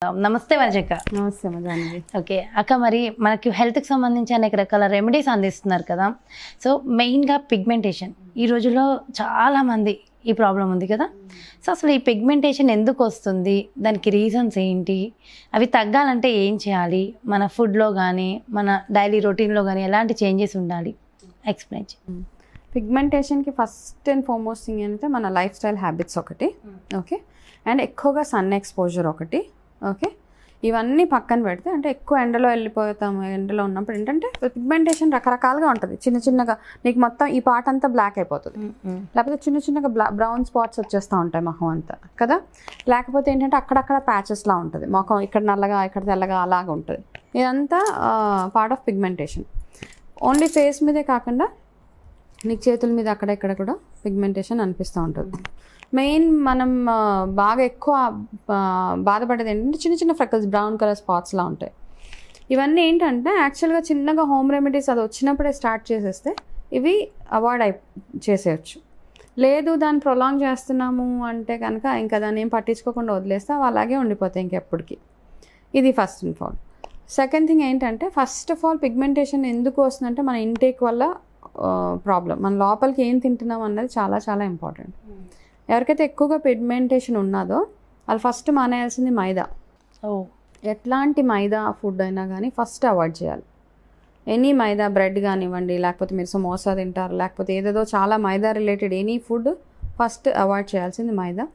నమస్తే వంజక్క. నమస్తే మజాని. ఓకే అక్క, మరి మనకి హెల్త్కి సంబంధించి అనేక రకాల రెమెడీస్ అందిస్తున్నారు కదా. సో మెయిన్గా పిగ్మెంటేషన్ ఈ రోజుల్లో చాలామంది ఈ ప్రాబ్లం ఉంది కదా. సో అసలు ఈ పిగ్మెంటేషన్ ఎందుకు వస్తుంది, దానికి రీజన్స్ ఏంటి, అవి తగ్గాలంటే ఏం చేయాలి, మన ఫుడ్లో కానీ మన డైలీ రొటీన్లో కానీ ఎలాంటి చేంజెస్ ఉండాలి, ఎక్స్ప్లెయిన్ చేయండి. పిగ్మెంటేషన్కి ఫస్ట్ అండ్ ఫార్మోస్ట్ థింగ్ ఏంటంటే మన లైఫ్ స్టైల్ హ్యాబిట్స్ ఒకటి, ఓకే, అండ్ ఎక్కువగా సన్ ఎక్స్పోజర్ ఒకటి, ఓకే. ఇవన్నీ పక్కన పెడితే, అంటే ఎక్కువ ఎండలో వెళ్ళిపోతాము, ఎండలో ఉన్నప్పుడు ఏంటంటే పిగ్మెంటేషన్ రకరకాలుగా ఉంటుంది. చిన్న చిన్నగా నీకు మొత్తం ఈ పార్ట్ అంతా బ్లాక్ అయిపోతుంది, లేకపోతే చిన్న చిన్నగా బ్రౌన్ స్పాట్స్ వచ్చేస్తూ ఉంటాయి మొహం అంతా కదా. లేకపోతే ఏంటంటే అక్కడక్కడ ప్యాచెస్లా ఉంటుంది మొఖం, ఇక్కడ నల్లగా ఇక్కడ తెల్లగా అలాగా ఉంటుంది. ఇదంతా part of pigmentation. Only face మీదే కాకుండా నీకు చేతుల మీద అక్కడ ఇక్కడ కూడా పిగ్మెంటేషన్ అనిపిస్తూ ఉంటుంది. మెయిన్ మనం బాగా ఎక్కువ బాధపడేది ఏంటంటే చిన్న చిన్న ఫ్రెకల్స్, బ్రౌన్ కలర్ స్పాట్స్లా ఉంటాయి. ఇవన్నీ ఏంటంటే యాక్చువల్గా చిన్నగా హోమ్ రెమెడీస్ అది వచ్చినప్పుడే స్టార్ట్ చేసేస్తే ఇవి అవాయిడ్ చేసేయచ్చు. లేదు దాన్ని ప్రొలాంగ్ చేస్తున్నాము అంటే కనుక ఇంకా దాన్ని ఏం పట్టించుకోకుండా వదిలేస్తే అవి అలాగే ఉండిపోతాయి ఇంకెప్పటికీ. ఇది first and all. Second thing ఏంటంటే, ఫస్ట్ ఆఫ్ ఆల్ పిగ్మెంటేషన్ ఎందుకు వస్తుందంటే మన ఇంటేక్ వల్ల ప్రాబ్లం. మన లోపలికి ఏం తింటున్నాం అన్నది చాలా చాలా ఇంపార్టెంట్. ఎవరికైతే ఎక్కువగా పిగ్మెంటేషన్ ఉన్నదో వాళ్ళు ఫస్ట్ మానేయాల్సింది మైదా. ఎట్లాంటి మైదా ఫుడ్ అయినా కానీ ఫస్ట్ అవాయిడ్ చేయాలి. ఎనీ మైదా, బ్రెడ్ కానివ్వండి, లేకపోతే మీరు సమోసా తింటారు, లేకపోతే ఏదేదో చాలా maida related any food first avoid చేయాల్సింది మైదా.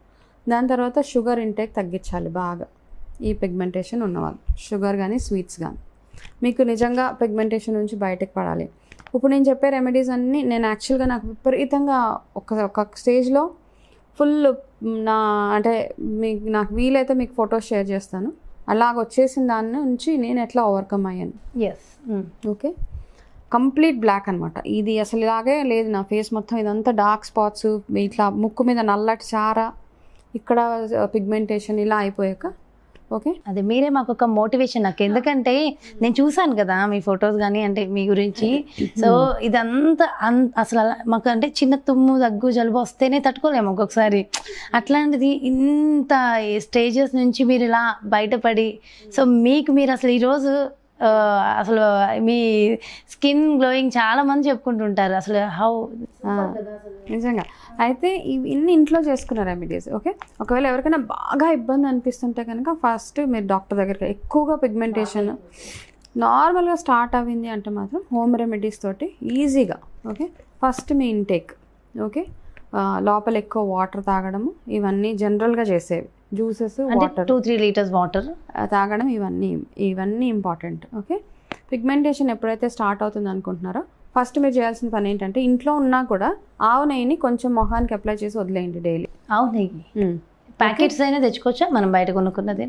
దాని తర్వాత షుగర్ ఇంటేక్ తగ్గించాలి బాగా. ఈ పిగ్మెంటేషన్ ఉన్నవాళ్ళు షుగర్ కానీ స్వీట్స్ కానీ. మీకు నిజంగా పిగ్మెంటేషన్ నుంచి బయటకు పడాలి. ఇప్పుడు నేను చెప్పే రెమెడీస్ అన్నీ నేను యాక్చువల్గా నాకు విపరీతంగా ఒక స్టేజ్లో ఫుల్ అంటే నాకు వీలైతే మీకు ఫొటోస్ షేర్ చేస్తాను. అలాగ వచ్చేసిన దాని నుంచి నేను ఎట్లా ఓవర్కమ్ అయ్యాను. ఎస్, ఓకే, కంప్లీట్ బ్లాక్ అనమాట. ఇది అసలు ఇలాగే లేదు నా ఫేస్ మొత్తం, ఇదంతా డార్క్ స్పాట్స్, ఇట్లా ముక్కు మీద నల్లటి చార, ఇక్కడ పిగ్మెంటేషన్ ఇలా అయిపోయాక. ఓకే, అదే మీరే మాకు ఒక మోటివేషన్ నాకు. ఎందుకంటే నేను చూసాను కదా మీ ఫొటోస్ కానీ అంటే మీ గురించి. సో ఇదంతా అసలు మాకు అంటే చిన్న తుమ్ము, దగ్గు, జలుబు వస్తేనే తట్టుకోలేము ఒక్కొక్కసారి. అట్లాంటిది ఇంత స్టేజెస్ నుంచి మీరు ఇలా బయటపడి, సో మీకు మీరు అసలు ఈరోజు అసలు మీ స్కిన్ గ్లోయింగ్ చాలా మంది చెప్పుకుంటుంటారు. అసలు హౌ నిజంగా అయితే ఇన్ని ఇంట్లో చేసుకున్న రెమెడీస్. ఓకే, ఒకవేళ ఎవరికైనా బాగా ఇబ్బంది అనిపిస్తుంటే కనుక ఫస్ట్ మీరు డాక్టర్ దగ్గరికి, ఎక్కువగా పిగ్మెంటేషన్ నార్మల్గా స్టార్ట్ అవ్వింది అంటే మాత్రం హోమ్ రెమెడీస్ తోటి ఈజీగా. ఓకే, ఫస్ట్ మీ ఇంటేక్. ఓకే, లోపల ఎక్కువ వాటర్ తాగడము, ఇవన్నీ జనరల్గా చేసేవి. జ్యూసెస్, వాటర్ 2-3 లీటర్స్ వాటర్ తాగడం, ఇవన్నీ ఇంపార్టెంట్. ఓకే, పిగ్మెంటేషన్ ఎప్పుడైతే స్టార్ట్ అవుతుంది అనుకుంటున్నారో ఫస్ట్ మీరు చేయాల్సిన పని ఏంటంటే, ఇంట్లో ఉన్నా కూడా ఆవు నెయ్యిని కొంచెం మొహానికి అప్లై చేసి వదిలేయండి డైలీ. ఆవు నెయ్యి ప్యాకెట్స్ అయినా తెచ్చుకోవచ్చా మనం బయట కొనుక్కున్నది?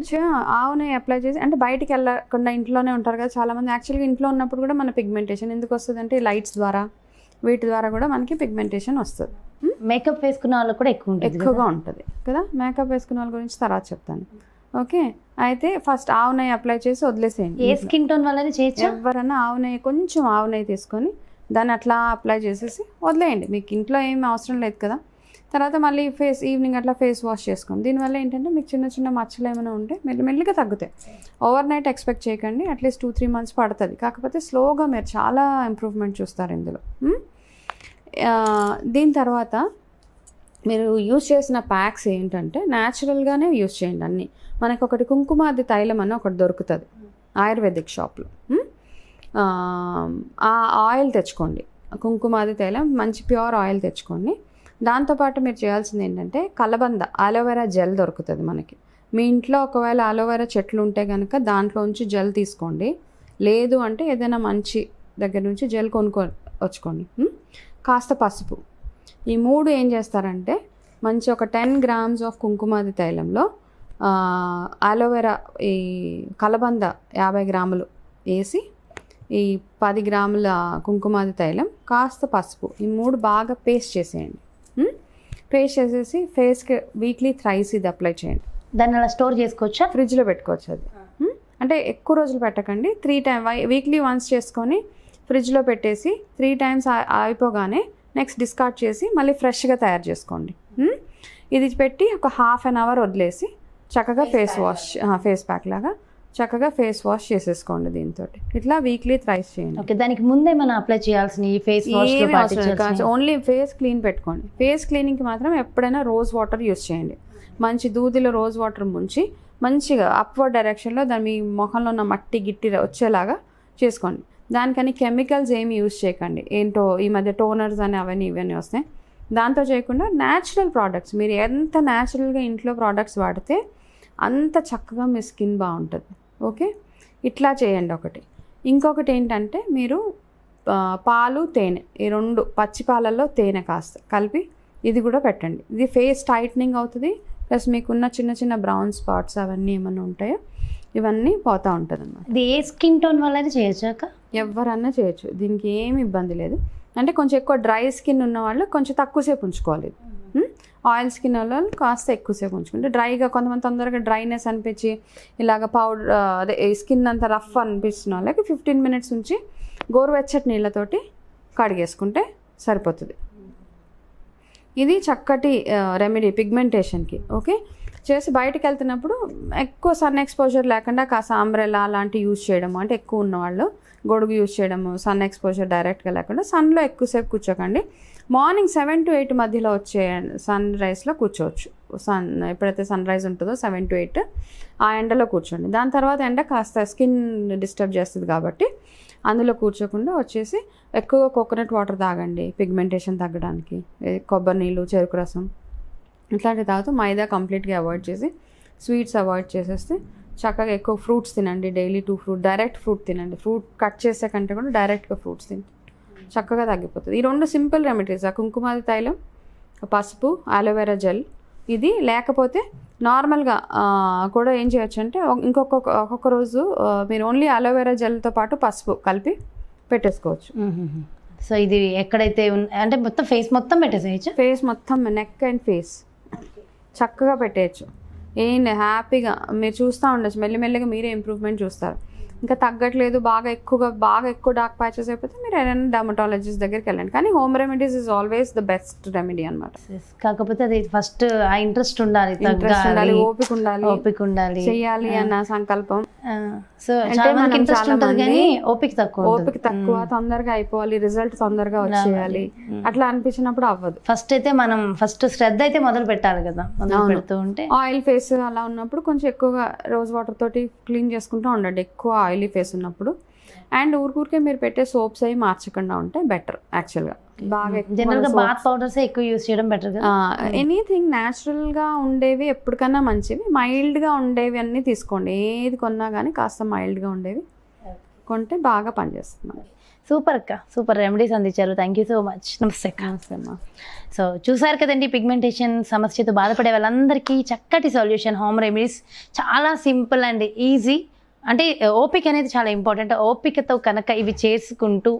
ఆవు నెయ్యి అప్లై చేసి, అంటే బయటికి వెళ్ళకుండా ఇంట్లోనే ఉంటారు కదా చాలామంది. యాక్చువల్గా ఇంట్లో ఉన్నప్పుడు కూడా మన పిగ్మెంటేషన్ ఎందుకు వస్తుంది అంటే లైట్స్ ద్వారా, వీటి ద్వారా కూడా మనకి పిగ్మెంటేషన్ వస్తుంది. మేకప్ వేసుకున్న వాళ్ళు కూడా ఎక్కువగా ఉంటుంది కదా. మేకప్ వేసుకున్న వాళ్ళ గురించి తర్వాత చెప్తాను. ఓకే, అయితే ఫస్ట్ ఆవు నెయ్యి అప్లై చేసి వదిలేసేయండి. ఏ స్కిన్ టోన్ వల్ల చేయొచ్చు? ఎవరైనా కొంచెం ఆవు నెయ్యి తీసుకొని దాన్ని అట్లా అప్లై చేసేసి వదిలేయండి. మీకు ఇంట్లో ఏమి అవసరం లేదు కదా. తర్వాత మళ్ళీ ఈవినింగ్ అట్లా ఫేస్ వాష్ చేసుకోండి. దీనివల్ల ఏంటంటే మీకు చిన్న చిన్న మచ్చలు ఏమైనా ఉంటే మెల్లిమెల్లిగా తగ్గుతాయి. ఓవర్ నైట్ ఎక్స్పెక్ట్ చేయకండి, అట్లీస్ట్ 2-3 months పడుతుంది. కాకపోతే స్లోగా మీరు చాలా ఇంప్రూవ్మెంట్ చూస్తారు ఇందులో. దీని తర్వాత మీరు యూజ్ చేసిన ప్యాక్స్ ఏంటంటే న్యాచురల్గానే యూజ్ చేయండి అన్నీ. మనకు ఒకటి కుంకుమాది తైలం అని ఒకటి దొరుకుతుంది ఆయుర్వేదిక్ షాప్లో. ఆ ఆయిల్ తెచ్చుకోండి, కుంకుమాది తైలం మంచి ప్యూర్ ఆయిల్ తెచ్చుకోండి. దాంతోపాటు మీరు చేయాల్సింది ఏంటంటే కలబంద అలోవెరా జెల్ దొరుకుతుంది మనకి. మీ ఇంట్లో ఒకవేళ అలోవెరా చెట్లు ఉంటే కనుక దాంట్లోంచి జెల్ తీసుకోండి. లేదు అంటే ఏదైనా మంచి దగ్గర నుంచి జెల్ వచ్చుకోండి. కాస్త పసుపు. ఈ 3 ఏం చేస్తారంటే, మంచి ఒక 10 grams ఆఫ్ కుంకుమాది తైలంలో అలోవెరా, ఈ కలబంద 50 grams వేసి, ఈ 10 grams కుంకుమాది తైలం, కాస్త పసుపు, ఈ 3 బాగా పేస్ట్ చేసేయండి. పేస్ట్ చేసేసి ఫేస్కి వీక్లీ thrice ఇది అప్లై చేయండి. దాన్ని అలా స్టోర్ చేసుకోవచ్చా? ఫ్రిడ్జ్లో పెట్టుకోవచ్చు. అది అంటే ఎక్కువ రోజులు పెట్టకండి. 3 times వీక్లీ వన్స్ చేసుకొని ఫ్రిడ్జ్లో పెట్టేసి 3 times అయిపోగానే నెక్స్ట్ డిస్కార్డ్ చేసి మళ్ళీ ఫ్రెష్గా తయారు చేసుకోండి. ఇది పెట్టి ఒక 1/2 an hour వదిలేసి చక్కగా ఫేస్ ప్యాక్ లాగా చక్కగా ఫేస్ వాష్ చేసేసుకోండి దీంతో. ఇట్లా వీక్లీ థ్రైస్ చేయండి. ఓకే, దానికి ముందే మనం అప్లై చేయాల్సిన ఈ face wash only face clean పెట్టుకోండి. ఫేస్ క్లీనింగ్కి మాత్రం ఎప్పుడైనా రోజ్ వాటర్ యూస్ చేయండి. మంచి దూదిలో రోజ్ వాటర్ ముంచి మంచిగా అప్వర్డ్ డైరెక్షన్లో దాని మీ మొహంలో ఉన్న మట్టి గిట్టి వచ్చేలాగా చేసుకోండి. దానికని కెమికల్స్ ఏమి యూస్ చేయకండి. ఏంటో ఈ మధ్య టోనర్స్ అని అవన్నీ ఇవన్నీ వస్తాయి. దాంతో చేయకుండా న్యాచురల్ ప్రోడక్ట్స్, మీరు ఎంత న్యాచురల్గా ఇంట్లో ప్రోడక్ట్స్ వాడితే అంత చక్కగా మీ స్కిన్ బాగుంటుంది. ఓకే, ఇట్లా చేయండి ఒకటి. ఇంకొకటి ఏంటంటే మీరు పాలు తేనె ఈ రెండు పచ్చి పాలల్లో తేనె కాస్త కలిపి ఇది కూడా పెట్టండి. ఇది ఫేస్ టైట్నింగ్ అవుతుంది, ప్లస్ మీకున్న చిన్న చిన్న బ్రౌన్ స్పాట్స్ అవన్నీ ఏమైనా ఉంటాయో ఇవన్నీ పోతూ ఉంటుంది అన్నమాట. ఇది ఏ స్కిన్ టోన్ వల్ల చేయొచ్చాక ఎవరన్నా చేయొచ్చు, దీనికి ఏమి ఇబ్బంది లేదు. అంటే కొంచెం ఎక్కువ డ్రై స్కిన్ ఉన్న వాళ్ళు కొంచెం తక్కువసేపు ఉంచుకోవాలి. ఆయిల్ స్కిన్ వాళ్ళు కాస్త ఎక్కువసేపు ఉంచుకుంటే, డ్రైగా కొంతమంది తొందరగా డ్రైనెస్ అనిపించి ఇలాగ పౌడర్ అదే స్కిన్ అంతా రఫ్ అనిపిస్తున్న వాళ్ళకి 15 minutes ఉంచి గోరువెచ్చటి నీళ్ళతోటి కడిగేసుకుంటే సరిపోతుంది. ఇది చక్కటి రెమెడీ పిగ్మెంటేషన్కి. ఓకే, చేసి బయటకు వెళ్తున్నప్పుడు ఎక్కువ సన్ ఎక్స్పోజర్ లేకుండా కాస్త అంబ్రెలా అలాంటివి యూజ్ చేయడము, అంటే ఎక్కువ ఉన్నవాళ్ళు గొడుగు యూజ్ చేయడము, సన్ ఎక్స్పోజర్ డైరెక్ట్గా లేకుండా సన్లో ఎక్కువసేపు కూర్చోకండి. మార్నింగ్ 7 to 8 మధ్యలో వచ్చే సన్ రైజ్లో కూర్చోవచ్చు. ఎప్పుడైతే సన్ రైజ్ ఉంటుందో 7 to 8 ఆ ఎండలో కూర్చోండి. దాని తర్వాత ఎండ కాస్త స్కిన్ డిస్టర్బ్ చేస్తుంది కాబట్టి అందులో కూర్చోకుండా వచ్చేసి ఎక్కువగా కోకోనట్ వాటర్ తాగండి పిగ్మెంటేషన్ తగ్గడానికి. కొబ్బరి నీళ్ళు, చెరుకు రసం ఇట్లాంటివి తాగుతూ మైదా కంప్లీట్గా అవాయిడ్ చేసి స్వీట్స్ అవాయిడ్ చేసేస్తే చక్కగా ఎక్కువ ఫ్రూట్స్ తినండి. డైలీ 2 fruit డైరెక్ట్ ఫ్రూట్ తినండి. ఫ్రూట్ కట్ చేసే కంటే కూడా డైరెక్ట్గా ఫ్రూట్స్ తింటే చక్కగా తగ్గిపోతుంది. ఈ 2 సింపుల్ రెమెడీస్, కుంకుమాది తైలం, పసుపు, అలోవెరా జెల్. ఇది లేకపోతే నార్మల్గా కూడా ఏం చేయొచ్చు అంటే ఒక్కొక్క రోజు మీరు ఓన్లీ అలోవెరా జెల్తో పాటు పసుపు కలిపి పెట్టేసుకోవచ్చు. సో ఇది ఎక్కడైతే అంటే మొత్తం ఫేస్ మొత్తం పెట్టేసేయచ్చు. ఫేస్ మొత్తం నెక్ అండ్ ఫేస్ చక్కగా పెట్టేయచ్చు. హ్యాపీగా మీరు చూస్తూ ఉండొచ్చు, మెల్లిమెల్లిగా మీరే ఇంప్రూవ్మెంట్ చూస్తారు. ఇంకా తగ్గట్లేదు, బాగా ఎక్కువ డార్క్ ప్యాచెస్ అయిపోతే మీరు ఏదైనా డర్మటాలజిస్ట్ దగ్గరికి వెళ్ళండి. కానీ home remedies is always the best remedy అనమాట. కాకపోతే అది ఫస్ట్ ఆ ఇంట్రెస్ట్ ఉండాలి, ఓపిక ఉండాలి చెయ్యాలి అన్న సంకల్పం. సో ఇంట్రెస్ట్ ఉంటుంది కానీ ఓపిక తక్కువ, తొందరగా అయిపోవాలి, రిజల్ట్ తొందరగా వచ్చేయాలి అట్లా అనిపించినప్పుడు అవ్వదు. ఫస్ట్ శ్రద్ధ అయితే మొదలు పెట్టాలి కదా. మొదలు పెడుతూ ఉంటే ఆయిల్ ఫేస్ అలా ఉన్నప్పుడు కొంచెం ఎక్కువగా రోజ్ వాటర్ తోటి క్లీన్ చేసుకుంటూ ఉండండి, ఎక్కువ ఆయిలీ ఫేస్ ఉన్నప్పుడు. అండ్ ఊరికే మీరు పెట్టే సోప్స్ అవి మార్చకుండా ఉంటే బెటర్ యాక్చువల్గా. బాగా జనరల్గా బాత్ పౌడర్స్ ఎక్కువ యూస్ చేయడం బెటర్. ఎనీథింగ్ న్యాచురల్గా ఉండేవి ఎప్పటికన్నా మంచివి. మైల్డ్గా ఉండేవి అన్నీ తీసుకోండి. ఏది కొన్నా కానీ కాస్త మైల్డ్గా ఉండేవి కొంటే బాగా పనిచేస్తుంది. సూపర్ అక్క, సూపర్ రెమెడీస్ అందించారు. Thank you so much. నమస్తే అక్క. నమస్తే అమ్మా. సో చూసారు కదండి, పిగ్మెంటేషన్ సమస్యతో బాధపడే వాళ్ళందరికీ చక్కటి సొల్యూషన్ హోమ్ రెమెడీస్. చాలా సింపుల్ అండ్ ఈజీ. అంటే ఓపిక అనేది చాలా ఇంపార్టెంట్. ఓపికతో కనుక ఇవి చేసుకుంటూ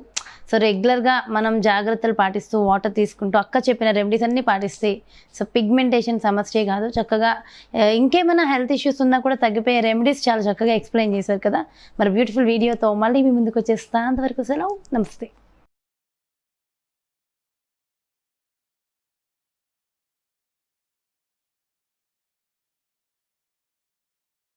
సో రెగ్యులర్గా మనం జాగ్రత్తలు పాటిస్తూ వాటర్ తీసుకుంటూ అక్క చెప్పిన రెమెడీస్ అన్నీ పాటిస్తే సో పిగ్మెంటేషన్ సమస్యే కాదు, చక్కగా ఇంకేమైనా హెల్త్ ఇష్యూస్ ఉన్నా కూడా తగ్గిపోయే రెమెడీస్ చాలా చక్కగా ఎక్స్ప్లెయిన్ చేశారు కదా. మరి బ్యూటిఫుల్ వీడియోతో మళ్ళీ మీ ముందుకు వచ్చేస్తా. అంతవరకు సెలవు, నమస్తే.